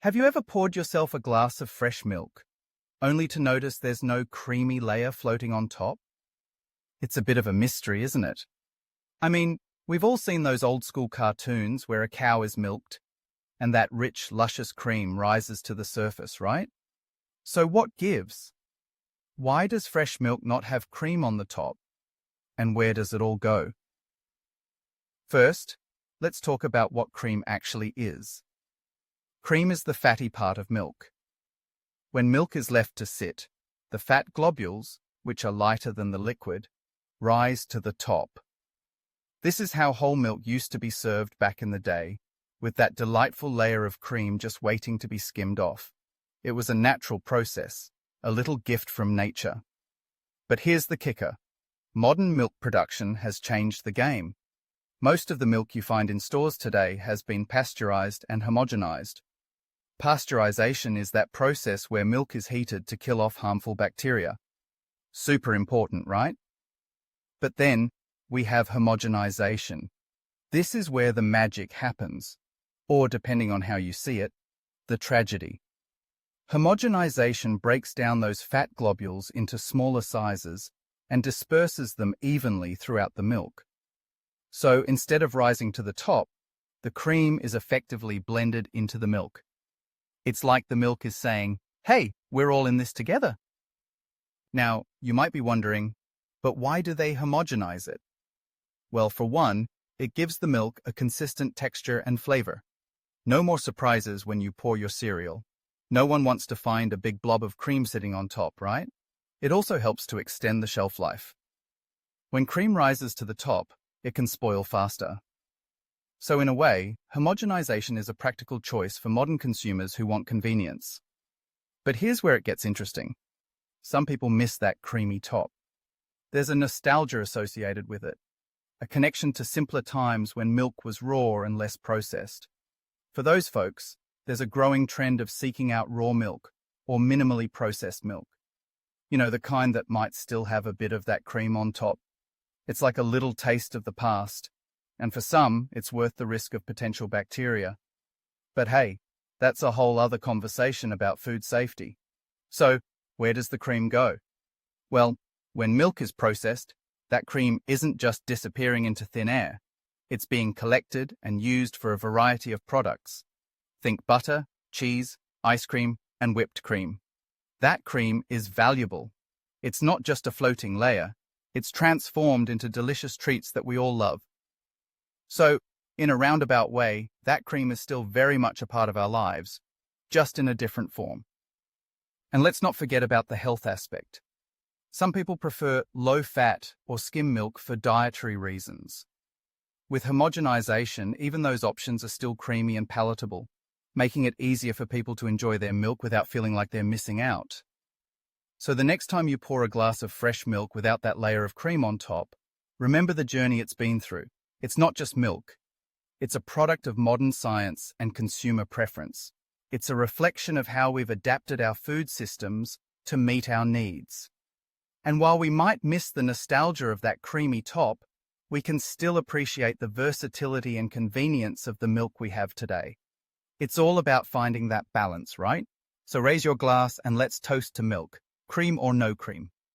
Have you ever poured yourself a glass of fresh milk, only to notice there's no creamy layer floating on top? It's a bit of a mystery, isn't it? I mean, we've all seen those old-school cartoons where a cow is milked, and that rich, luscious cream rises to the surface, right? So what gives? Why does fresh milk not have cream on the top? And where does it all go? First, let's talk about what cream actually is. Cream is the fatty part of milk. When milk is left to sit, the fat globules, which are lighter than the liquid, rise to the top. This is how whole milk used to be served back in the day, with that delightful layer of cream just waiting to be skimmed off. It was a natural process, a little gift from nature. But here's the kicker. Modern milk production has changed the game. Most of the milk you find in stores today has been pasteurized and homogenized. Pasteurization is that process where milk is heated to kill off harmful bacteria. Super important, right? But then we have homogenization. This is where the magic happens, or depending on how you see it, the tragedy. Homogenization breaks down those fat globules into smaller sizes and disperses them evenly throughout the milk. So instead of rising to the top, the cream is effectively blended into the milk. It's like the milk is saying, "Hey, we're all in this together." Now, you might be wondering, but why do they homogenize it? Well, for one, it gives the milk a consistent texture and flavor. No more surprises when you pour your cereal. No one wants to find a big blob of cream sitting on top, right? It also helps to extend the shelf life. When cream rises to the top, it can spoil faster. So in a way, homogenization is a practical choice for modern consumers who want convenience. But here's where it gets interesting. Some people miss that creamy top. There's a nostalgia associated with it, a connection to simpler times when milk was raw and less processed. For those folks, there's a growing trend of seeking out raw milk or minimally processed milk. You know, the kind that might still have a bit of that cream on top. It's like a little taste of the past. And for some, it's worth the risk of potential bacteria. But hey, that's a whole other conversation about food safety. So, where does the cream go? Well, when milk is processed, that cream isn't just disappearing into thin air. It's being collected and used for a variety of products. Think butter, cheese, ice cream, and whipped cream. That cream is valuable. It's not just a floating layer. It's transformed into delicious treats that we all love. So, in a roundabout way, that cream is still very much a part of our lives, just in a different form. And let's not forget about the health aspect. Some people prefer low-fat or skim milk for dietary reasons. With homogenization, even those options are still creamy and palatable, making it easier for people to enjoy their milk without feeling like they're missing out. So the next time you pour a glass of fresh milk without that layer of cream on top, remember the journey it's been through. It's not just milk. It's a product of modern science and consumer preference. It's a reflection of how we've adapted our food systems to meet our needs. And while we might miss the nostalgia of that creamy top, we can still appreciate the versatility and convenience of the milk we have today. It's all about finding that balance, right? So raise your glass and let's toast to milk, cream or no cream.